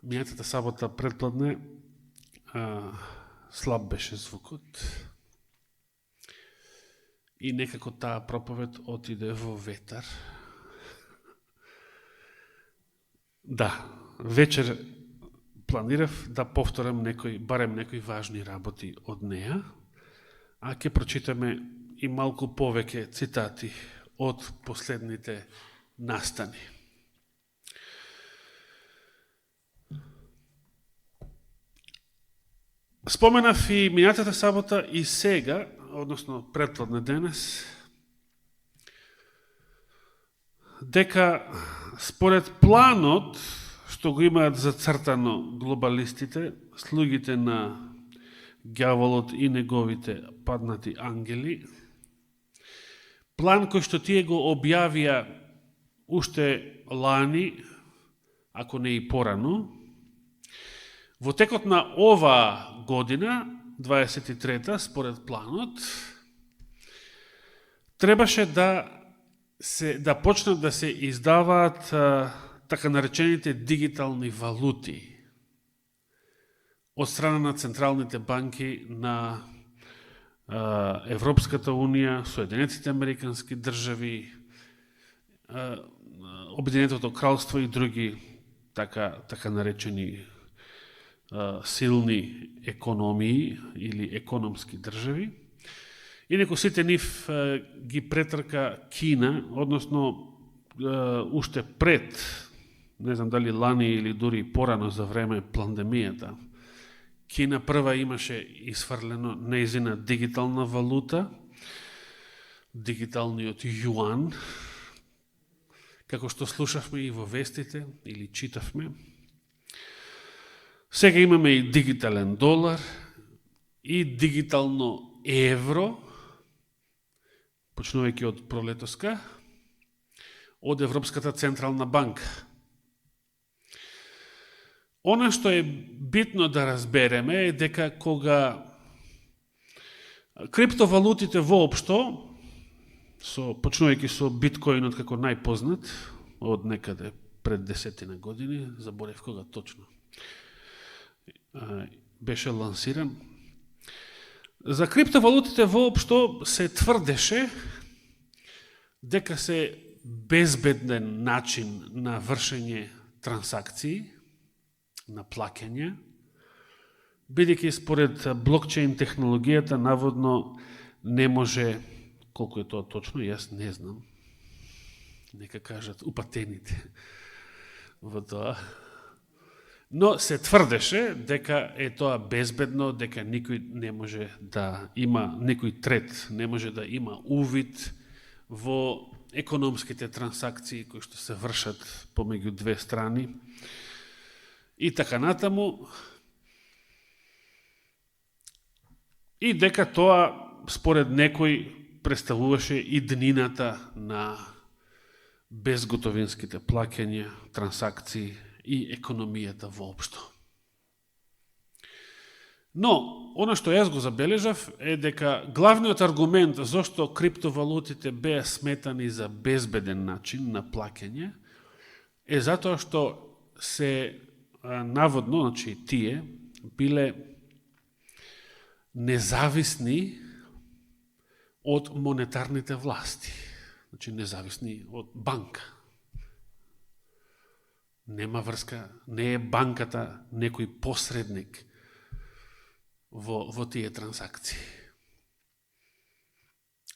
Мијатата сабота предпладне слаб беше звукот и некако таа проповед отиде во ветар. Да, вечер планирав да повторам барем некои важни работи од неа, а ќе прочитаме и малку повеќе цитати од последните настани. Споменав и минатата сабота и сега, односно претпладне денес, дека според планот што го имаат зацртано глобалистите, слугите на ѓаволот и неговите паднати ангели, план кој што тие го објавија уште лани, ако не и порано, во текот на оваа година, 23-та, според планот, требаше да почнат да се издаваат така наречените дигитални валути од страна на централните банки на Европската Унија, Соединетите Американски држави, Обединетото кралство и други така наречени силни економии или економски држави. Инаку сите нив ги претрка Кина, односно уште пред, не знам дали лани или дури порано за време пандемијата, Кина прва имаше исфрлено нејзина дигитална валута, дигиталниот јуан, како што слушавме и во вестите или читавме. Сега имаме и дигитален долар и дигитално евро, почнувајќи од пролетоска, од Европската централна банка. Она што е битно да разбереме е дека кога криптовалутите воопшто, почнувајќи со биткоинот како најпознат, од некаде пред 10 години, заборев кога точно беше лансиран. За криптовалутите воопшто се тврдеше дека се безбеден начин на вршење трансакции, на плаќање, бидејќи според блокчейн технологијата наводно не може, колку е тоа точно, јас не знам, нека кажат упатените во тоа, но се тврдеше дека е тоа безбедно, дека никој не може да има, некој трет не може да има увид во економските трансакции кои што се вршат помеѓу две страни и така натаму, и дека тоа според некој представуваше и днината на безготовинските плаќања, трансакции и економијата воопшто. Но, она што јас го забележав е дека главниот аргумент зашто криптовалутите беа сметани за безбеден начин на плаќање е затоа што се наводно, значи тие, биле независни од монетарните власти. Значи независни од банка. Нема врска, не е банката некој посредник во тие трансакции.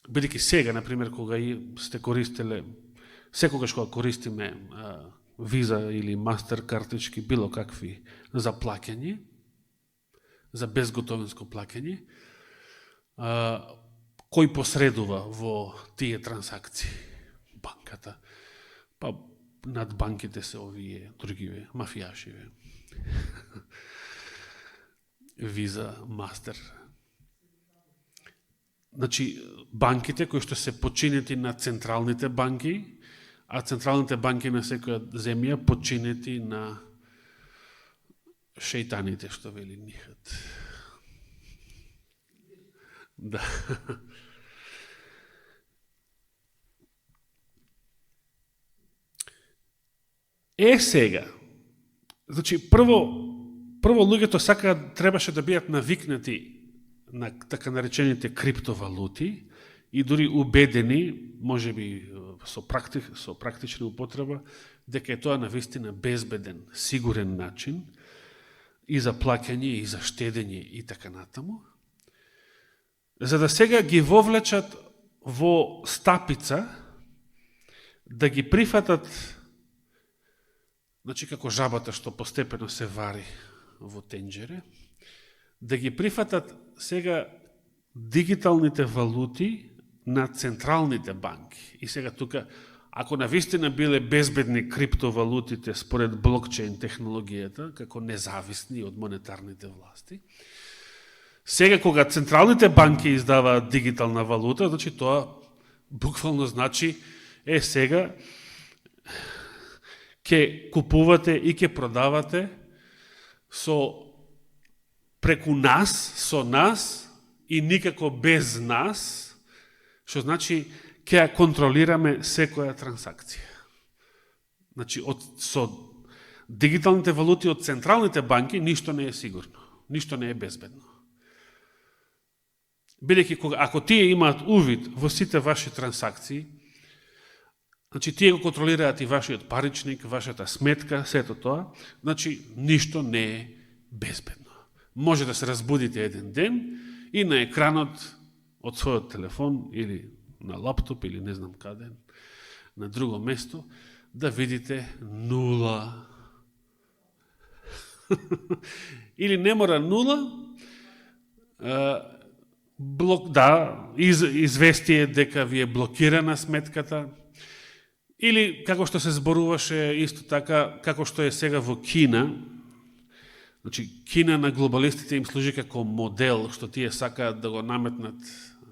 Бидејќи сега, например, кога сте користеле, секогаш кога користиме Виза или Мастер картички, било какви за плаќање, за безготовинско плаќање, кој посредува во тие трансакции? Банката. Па над банките се овие другиве, мафијашиве. Виза, Мастер. Значи, банките кои што се подчинети на централните банки, а централните банки на секоја земја подчинети на шејтаните, што вели нихат. Да. Сега, Значи, прво луѓето требаше да бидат навикнати на така наречените криптовалути и дури убедени, може би со практична употреба, дека е тоа навистина безбеден, сигурен начин и за плаќање, и за штедење и така натаму, за да сега ги вовлечат во стапица, да ги прифатат, значи како жабата што постепено се вари во тенџере, да ги прифатат сега дигиталните валути на централните банки. И сега тука, ако навистина биле безбедни криптовалутите според блокчейн технологијата, како независни од монетарните власти, сега кога централните банки издаваат дигитална валута, значи тоа буквално значи сега ќе купувате и ќе продавате преку нас, со нас и никако без нас, што значи ќе ја контролираме секоја трансакција. Значи, со дигиталните валути од централните банки ништо не е сигурно, ништо не е безбедно. Бидејќи, ако тие имаат увид во сите ваши трансакции, значи тие го контролираат и вашиот паричник, вашата сметка, сето тоа, значи ништо не е безбедно. Може да се разбудите еден ден и на екранот од својот телефон или на лаптоп или не знам каде, на друго место, да видите нула. Или не мора нула, известие дека ви е блокирана сметката, или како што се зборуваше исто така, како што е сега во Кина. Значи, Кина на глобалистите им служи како модел, што тие сакаат да го наметнат,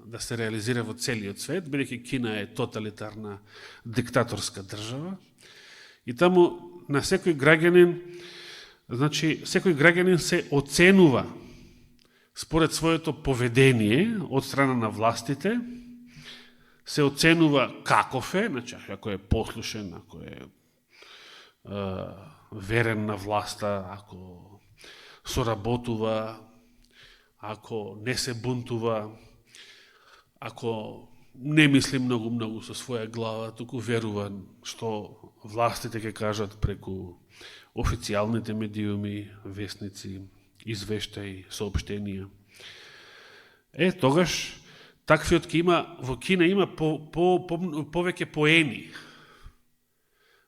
да се реализира во целиот свет, бидејќи Кина е тоталитарна диктаторска држава. И таму на секој граѓанин, значи, секој граѓанин се оценува според своето поведение од страна на властите, се оценува каков е, значи, ако е послушен, ако е верен на власта, ако соработува, ако не се бунтува, ако не мисли многу со своја глава, туку верува што властите ќе кажат преку официјалните медиуми, вестници, извештаи, соопштенија. Тогаш таквиот во Кина има повеќе поени.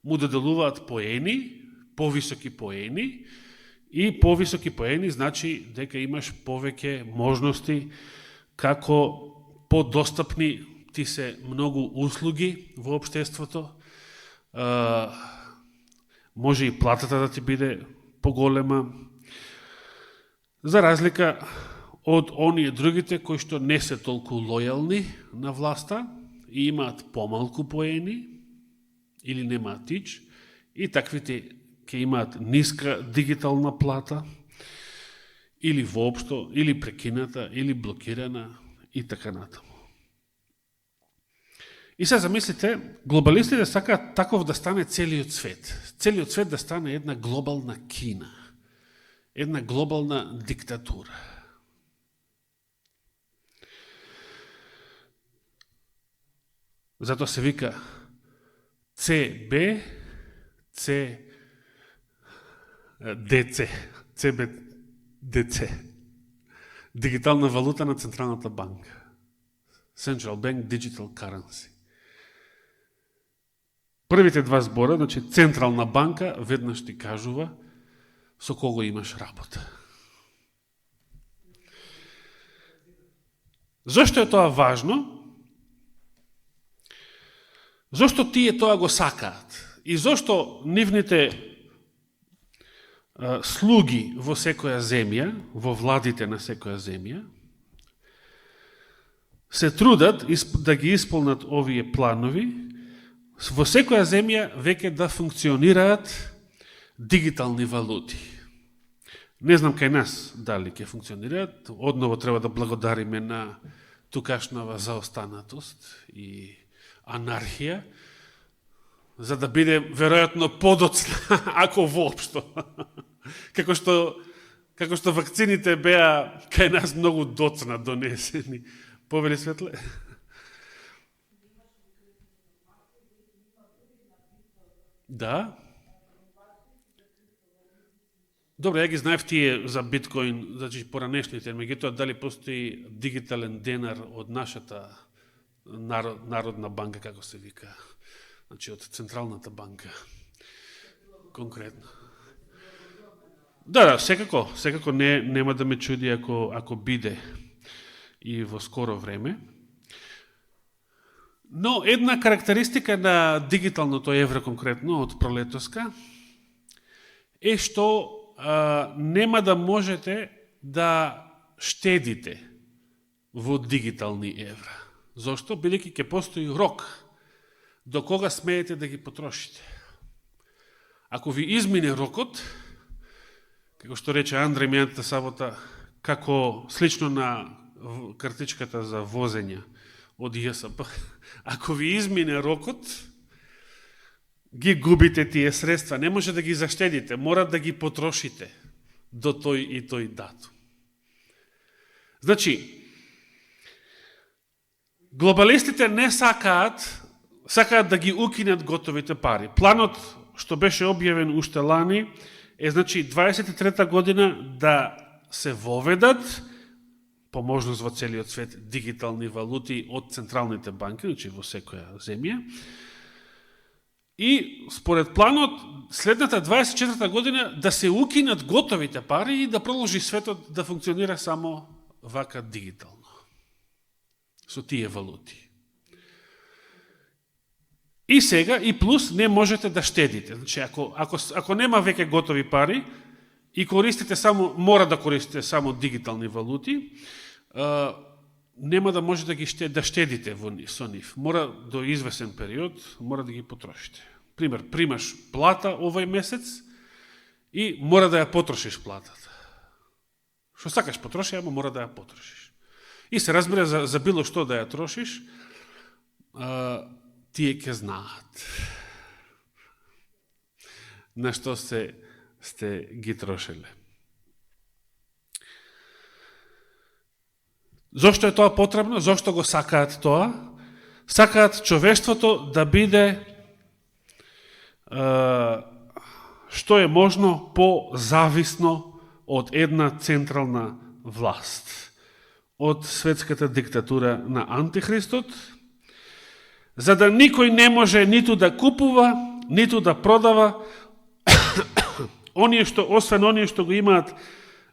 Му доделуваат поени, повисоки поени, и повисоки поени значи дека имаш повеќе можности како подостапни ти се многу услуги во општеството, може и платата да ти биде поголема, за разлика од оние другите кои што не се толку лојални на власта и имаат помалку поени или немаат тич, и таквите ќе имаат ниска дигитална плата или воопшто, или прекината, или блокирана и така натаму. И се замислите, глобалистите сакаат таков да стане целиот свет. Целиот свет да стане една глобална Кина, една глобална диктатура. Зато се вика CBDC, дигитална валута на Централната банка. Central Bank Digital Currency. Првите два збора, значи Централна банка, веднаш ти кажува со кого имаш работа. Зошто е тоа важно? Зошто тие тоа го сакаат? И зошто нивните слуги во секоја земја, во владите на секоја земја, се трудат да ги исполнат овие планови, во секоја земја веќе да функционираат дигитални валути. Не знам кај нас дали ќе функционираат, одново треба да благодариме на тукашнава заостанатост и анархија, за да биде веројатно подоцна, ако воопшто. Како што вакцините беа кај нас многу доцна донесени. Повели Светле? Да. Добре, ја ги знаев тие за биткоин, значи поранешните, меѓутоа дали постои дигитален денар од нашата Народна банка, како се вика, значи од Централната банка, конкретно. Да, секако нема да ме чуди ако биде и во скоро време. Но една карактеристика на дигиталното евро конкретно од пролетоска е што нема да можете да штедите во дигитални евра. Зошто? Бидејќи ќе постои рок до кога смеете да ги потрошите. Ако ви измине рокот, како што рече Андреј мијатата сабота, како слично на картичката за возење од ЈСП, ако ви измине рокот, ги губите тие средства, не може да ги заштедите, мора да ги потрошите до тој и тој датум. Значи, глобалистите не сакаат да ги укинат готовите пари. Планот што беше објавен уште лани е, значи, 23-та година да се воведат, по можност во целиот свет, дигитални валути од централните банки, значи во секоја земја. И според планот, следната 24-та година да се укинат готовите пари и да продолжи светот да функционира само вака дигитално. Со тие валути. И сега, и плюс, не можете да штедите. Значи, ако нема веќе готови пари и користите само, мора да користите само дигитални валути, нема да може да штедите со нив. Мора до извесен период, мора да ги потрошите. Пример, примаш плата овој месец и мора да ја потрошиш платата. Што сакаш потроши, ама мора да ја потрошиш. И се разбира за било што да ја трошиш, тие ќе знаат на што сте ги трошеле. Зошто е тоа потребно? Зошто го сакаат тоа? Сакаат човештвото да биде што е можно по-зависно од една централна власт, од светската диктатура на Антихристот, за да никој не може ниту да купува, ниту да продава, освен оние што го имаат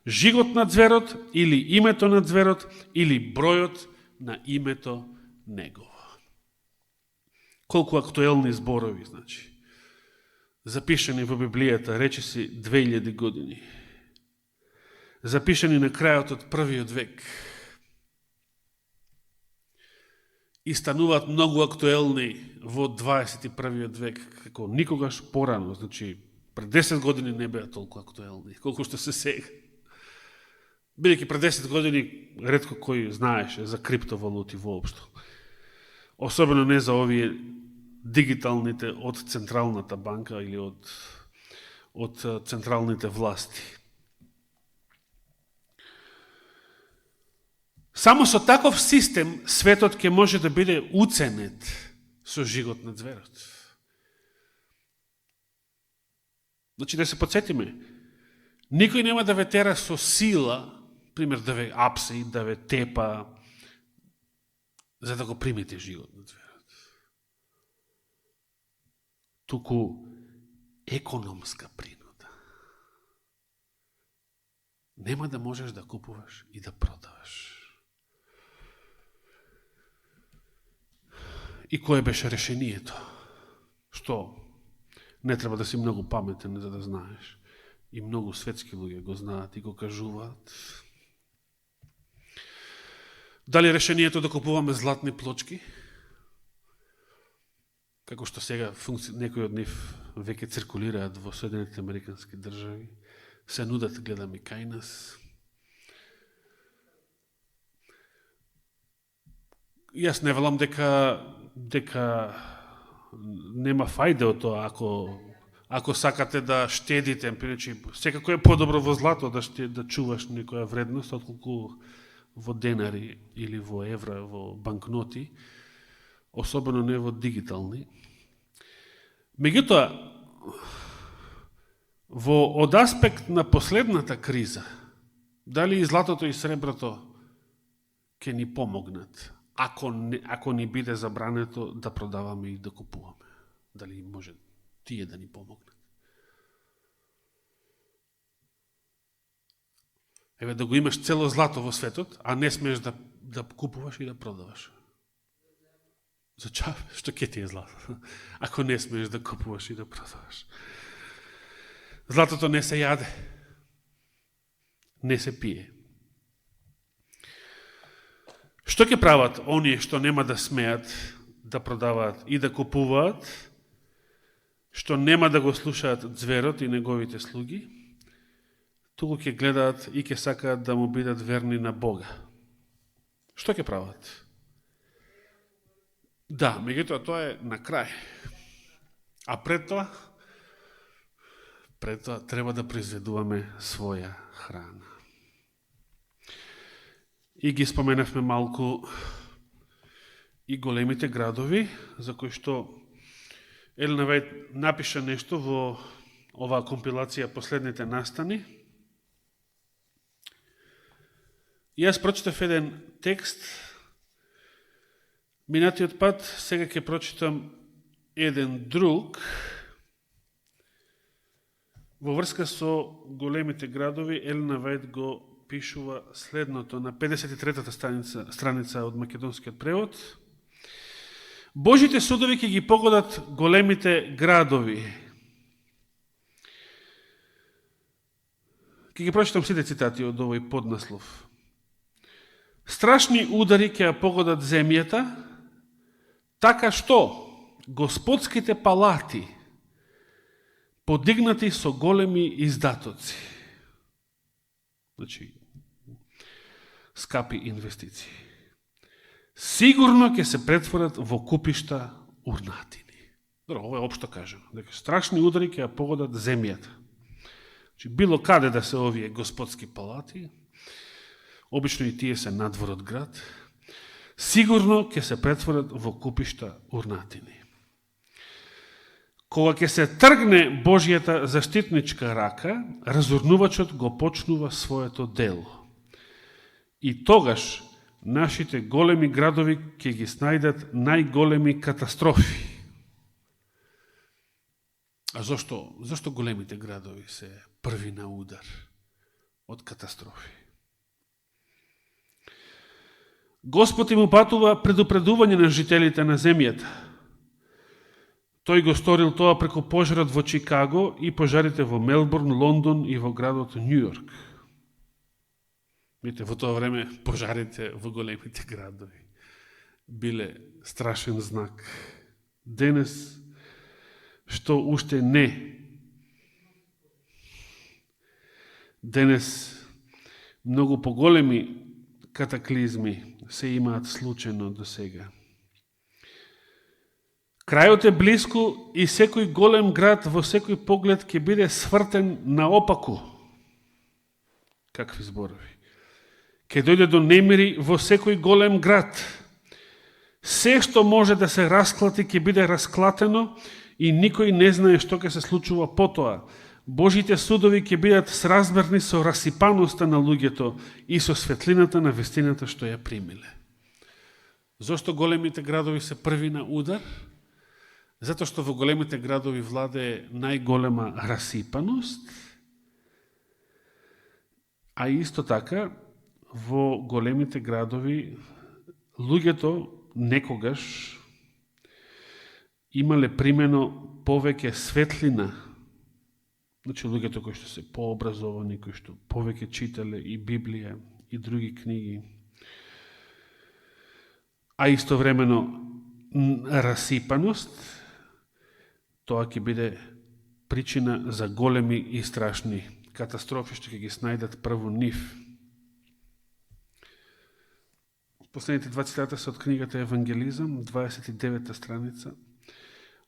жигот на ѕверот, или името на ձверот, или бројот на името негово. Колку актуелни зборови, значи. Запишани во Библијата, речиси 2000 години. Запишани на крајот од првиот век. И стануваат многу актуелни во 21. век, како никогаш порано. Значи, пред 10 години не беа толку актуелни, колку што се сега. Бидејќи пред 10 години ретко кој знаеше за криптовалути воопшто. Особено не за овие дигиталните од Централната банка или од централните власти. Само со таков систем светот ќе може да биде уценет со жигот на ձверот. Значи да се подсетиме, никој нема да ве тера со сила, пример да ве апси, да ве тепа, за да го примите жигот на ձверот. Туку економска принуда. Нема да можеш да купуваш и да продаваш. И кое беше решението? Што? Не треба да си многу паметен за да знаеш. И многу светски луѓе го знаат и го кажуваат. Дали решението да купуваме златни плочки? Како што сега некои од нив веќе циркулираат во Соединетите Американски држави, се нудат, гледаме кај нас. Јас не велам дека нема фајде од тоа ако сакате да штедите, значи секако е подобро во злато да чуваш некоја вредност, отколку во денари или во евра, во банкноти, особено не во дигитални. Меѓутоа, од аспект на последната криза, дали и златото и среброто ќе ни помогнат, ако ни биде забрането да продаваме и да купуваме? Дали може тие да ни помогнат? Еве, да го имаш цело злато во светот, а не смееш да купуваш и да продаваш. За чав, што ќе ти е злато, ако не смееш да купуваш и да продаваш? Златото не се јаде, не се пие. Што ќе прават оние што нема да смеат да продаваат и да купуваат, што нема да го слушаат зверот и неговите слуги, туку ќе гледаат и ќе сакаат да му бидат верни на Бога? Што ќе прават? Да, меѓутоа тоа е на крај. А пред тоа треба да произведуваме своја храна. И ги споменавме малку и големите градови, за кои што Елена Вајд напиша нешто во оваа компилација Последните настани. И јас прочитав еден текст минатиот пат, сега ќе прочитам еден друг во врска со големите градови. Елена Вајд го пишува следното на 53-та страница од македонскиот превод. Божите судови ќе ги погодат големите градови. Ќе ги прочитам сите цитати од овој поднаслов. Страшни удари ќе ја погодат земјата, така што господските палати подигнати со големи издатоци. Значи, скапи инвестиции. Сигурно ќе се претворат во купишта урнатини. Ова е општо кажано. Дека страшни удари ќе ја погодат земјата. Значи, било каде да се овие господски палати, обично и тие се надвор од град, сигурно ќе се претворат во купишта урнатини. Кога ќе се тргне Божијата заштитничка рака, разурнувачот го почнува своето дело. И тогаш нашите големи градови ќе ги снајдат најголеми катастрофи. А зашто големите градови се први на удар од катастрофи? Господ им упатува предупредување на жителите на земјата. Тој го сторил тоа преку пожарот во Чикаго и пожарите во Мелбурн, Лондон и во градот Њујорк. Видите, во тоа време пожарите во големите градови биле страшен знак. Денес, што уште не. Денес, многу поголеми катаклизми се имаат случајно до сега. Крајот е блиску и секој голем град во секој поглед ќе биде свртен наопаку. Какви зборови? Ќе дојде до немири во секој голем град. Се што може да се расклати ќе биде расклатено и никој не знае што ќе се случува потоа. Божите судови ќе бидат сразмерни со расипаноста на луѓето и со светлината на вестината што ја примиле. Зошто големите градови се први на удар? Затоа што во големите градови владее најголема расипаност, а исто така во големите градови луѓето некогаш имале примено повеќе светлина. Значи луѓето кои што се пообразовани, кои што повеќе читале и Библија и други книги, а истовремено расипаност, тоа ќе биде причина за големи и страшни катастрофи што ќе ги снајдат прво нив. Последните два цитата се од книгата Евангелизам, 29 страница.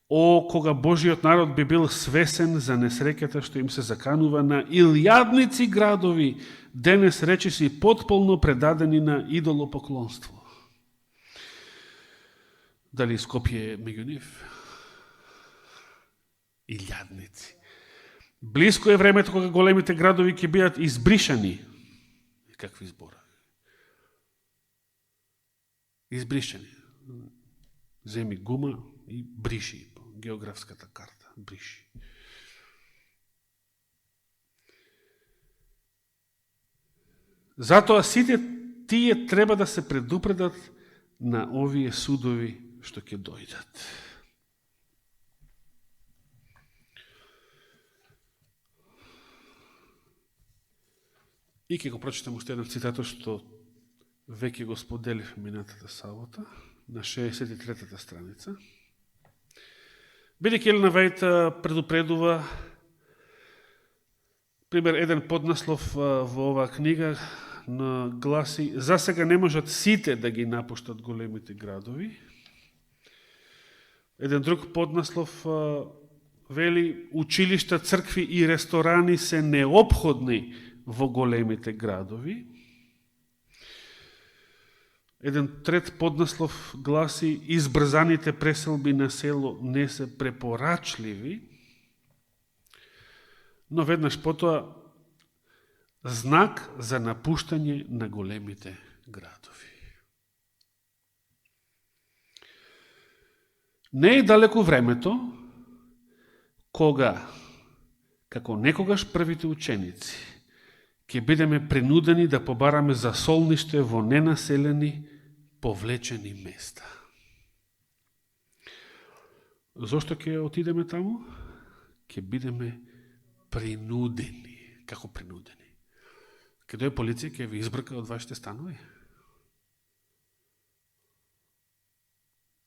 О, кога Божиот народ би бил свесен за несреќата што им се заканува на илјадници градови, денес речиси потполно предадени на идолопоклонство. Дали Скопје е меѓу нив? Илјадници. Блиско е времето кога големите градови ќе бидат избришани. Какви зборови? Избришани. Земи гума и бриши по географската карта. Бриши. Затоа сите тие треба да се предупредат на овие судови што ќе дојдат. И ќе го прочитам уште еден цитато што веќе го споделив минатата сабота на 63-та страница. Бидејќи Елена Вајд предупредува, пример, еден поднаслов во оваа книга гласи: за сега не можат сите да ги напуштат големите градови. Еден друг поднаслов вели: училишта, цркви и ресторани се неопходни во големите градови. Еден трет поднаслов гласи: избрзаните преселби на село не се препорачливи, но веднаш потоа знак за напуштање на големите градови. Не е далеко времето кога, како некогаш првите ученици, ќе бидеме принудени да побараме за солниште во ненаселени, повлечени места. Зошто ќе отидеме таму? Ќе бидеме принудени. Како принудени? Ке дојде полиција, ќе ви избрка од вашите станови?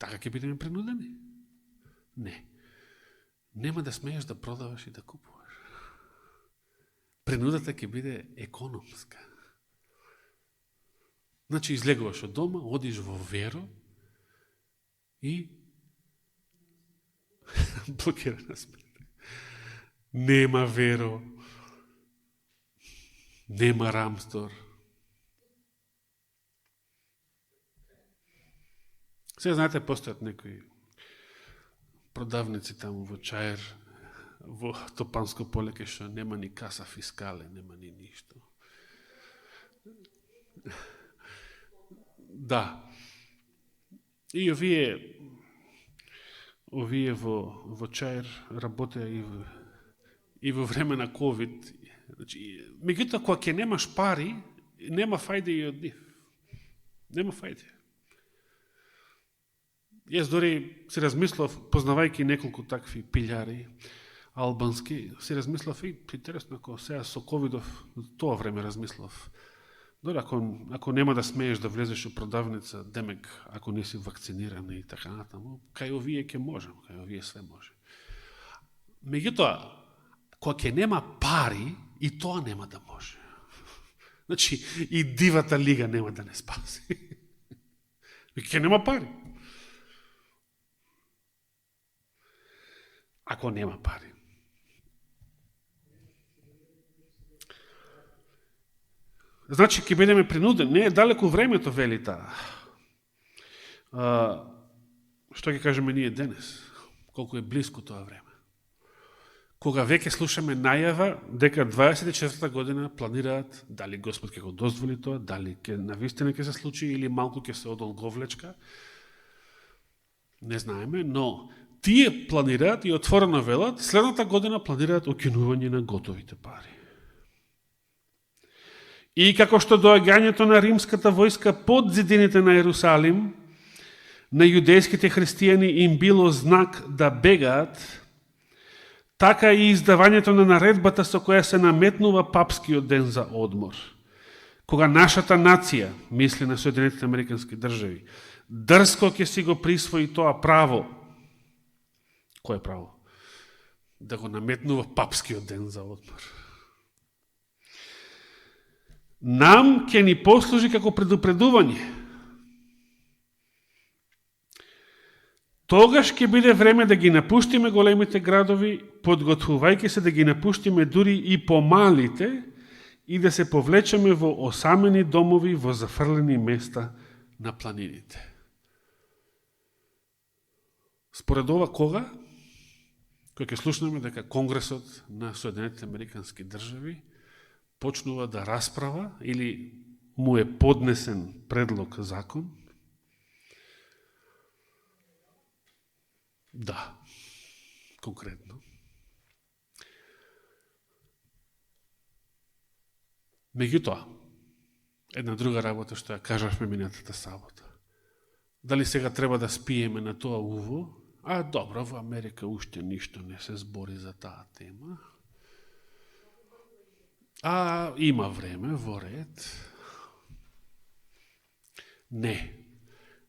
Така ќе бидеме принудени? Не. Нема да смееш да продаваш и да купуваш. Принудата ќе биде економска. Значи, излегуваш од дома, одиш во Веро и блокирана сметка. Нема Веро, нема Рамстор. Сега знаете, постојат некои продавници таму во Чаер, во Топанско поле, кај што нема ни каса фискале, нема ни ништо. Да. И овие во Чаер работеа и во време на COVID. Значи, меѓутоа, кога ќе немаш пари, нема фајде и од нив. Нема фајде. Јас дори си размислав, познавајќи неколку такви пилјари албански, си размислав и интересно, ако сега со ковидов, тоа време размислав. Дори ако нема да смееш да влезеш у продавница, демек, ако не си вакциниран и така натаму, кај овие ќе можем, кај овие све може. Меѓутоа, кога ќе нема пари, и тоа нема да може. Значи, и дивата лига нема да не спаси. Ќе нема пари. Ако нема пари. Значи, ќе бидеме принудени. Не е далеко времето, вели таа. Што ќе кажеме ние денес? Колку е близко тоа време? Кога веќе слушаме најава дека 24-та година планираат, дали Господ ќе го дозволи тоа, дали навистина ќе се случи или малку ќе се одолговлечка, не знаеме, но тие планираат и отворено велат, следната година планираат укинување на готовите пари. И како што доаѓањето на римската војска под зидините на Ерусалим, на јудејските христијани им било знак да бегаат, така и издавањето на наредбата со која се наметнува папскиот ден за одмор. Кога нашата нација, мисли на Соединетите Американски држави, дрско ќе си го присвои тоа право. Кој е право? Да го наметнува папскиот ден за одмор. Нам ќе ни послужи како предупредување. тогаш ќе биде време да ги напуштиме големите градови, подготвувајќи се да ги напуштиме дури и помалите и да се повлечеме во осамени домови, во зафрлени места на планините. Според ова кога, кој ќе слушнеме дека Конгресот на Соединетите Американски држави почнува да расправа или му е поднесен предлог закон. Да, конкретно. Меѓутоа, една друга работа што ја кажавме минатата сабота. Дали сега треба да спиеме на тоа уво? А, добро, во Америка уште ништо не се збори за таа тема. А, има време, во ред. Не.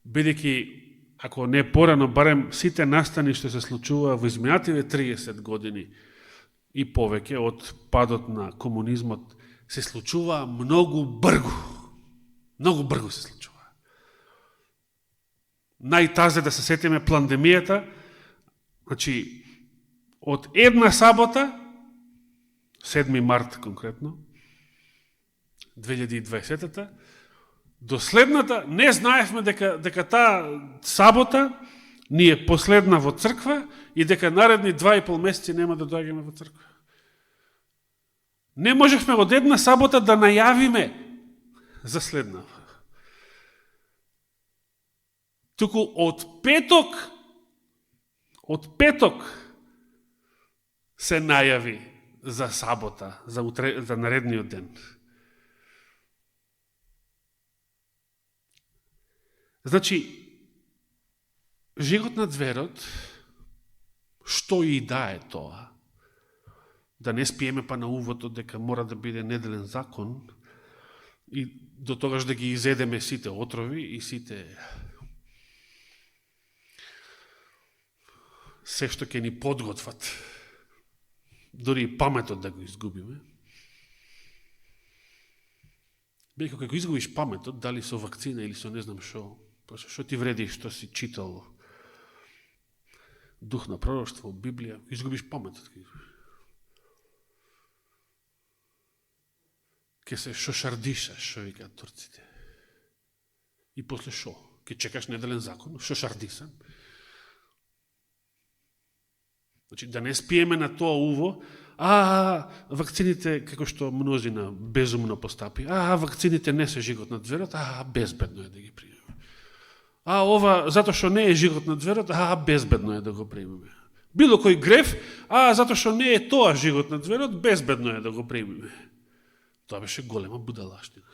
Бидејќи, ако не порано, барем сите настани што се случува во изминативе 30 години и повеќе од падот на комунизмот, се случува многу бргу. Многу бргу се случува. Најтазе да се сетиме пандемијата, значи, од една сабота, 7 март конкретно, 2020-та, до следната, не знаевме дека таа сабота ни е последна во црква и дека наредни 2,5 месеци нема да доаѓаме во црква. Не можевме од една сабота да најавиме за следна. Туку од петок се најави за сабота, за наредниот ден. Значи, жигот на зверот, што и да е тоа, да не спиеме па на увото дека мора да биде неделен закон и до тогаш да ги изедеме сите отрови и сите се што ќе ни подготват, дори и паметот да го изгубиме. Бејќи кога го изгубиш паметот, дали со вакцина или со не знам што ти вреди што си читал дух на пророштво, Библија, изгубиш паметот. Ке се шошардишаш, што викаат турците. И после шо? Ке чекаш неделен закон, шошардисан. Значи, да не спиеме на тоа уво, вакцините, како што мнозина безумно постапи, вакцините не се жигот на зверот, безбедно е да ги примеме. Ова, затоа што не е жигот на зверот, безбедно е да го примеме. Било кој греф, затоа што не е тоа жигот на зверот, безбедно е да го примеме. Тоа беше голема будалаштина.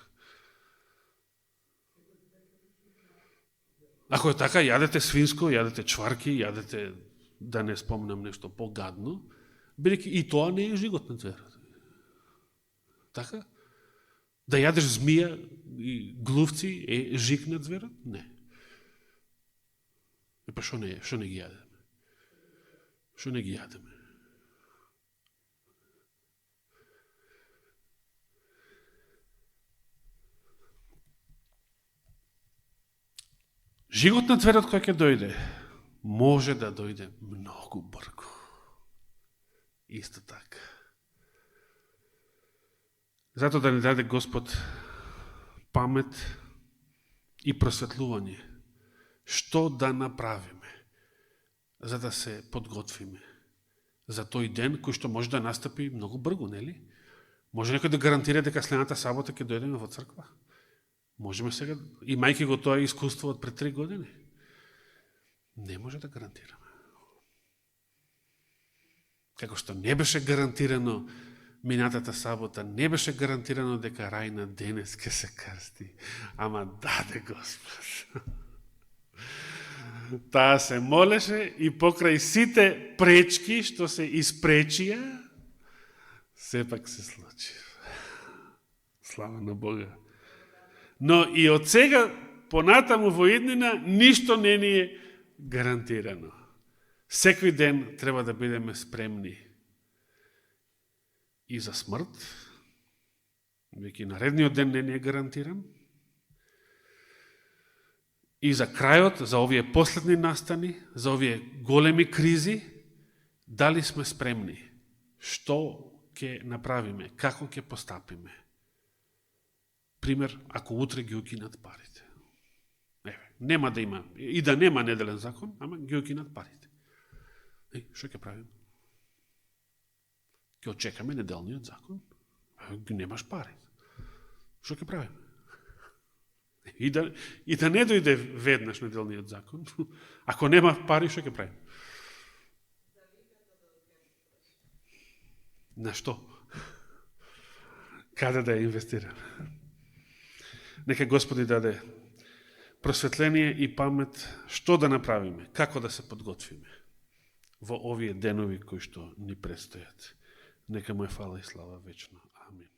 Ако е така, јадете свинско, јадете чварки, јадете, да не спомнам нешто погадно, бидејќи и тоа не е жигот на зверот. Така? Да јадеш змија и глувци е жиг на зверот? Не. Па шо не ги јадеме? Шо не ги јадеме? Жигот на зверот кој ќе дојде, може да дојде многу бргу. Исто така. Зато да ни даде Господ памет и просветлување. Што да направиме, за да се подготвиме за тој ден, кој што може да настапи многу бргу, нели? Може некој да гарантира дека следната сабота ќе дојдеме во црква? Можеме сега, имајќи го тоа искуство од пред 3 години? Не може да гарантираме. Како што не беше гарантирано минатата сабота, не беше гарантирано дека Рајна денес ке се крсти. Ама даде Господ. Таа се молеше и покрај сите пречки што се испречија, сепак се случи. Слава на Бога. Но и од сега, понатаму во иднина, ништо не ни е гарантирано. Секој ден треба да бидеме спремни и за смрт, веќе наредниот ден не ни е гарантиран, И за крајот, за овие последни настани, за овие големи кризи, дали сме спремни? Што ќе направиме? Како ќе постапиме? Пример, ако утре ги укинат парите. Нема да има, и да нема неделен закон, ама ги укинат парите. Што ќе правиме? Ќе очекаме неделниот закон? Немаш пари. Што ќе правиме? И да не дојде веднаш неделниот закон, ако нема пари, што ќе правиме? На што? Каде да ја инвестираме? Нека Господи даде просветление и памет што да направиме, како да се подготвиме во овие денови кои што ни предстојат. Нека му е фала и слава вечно. Амин.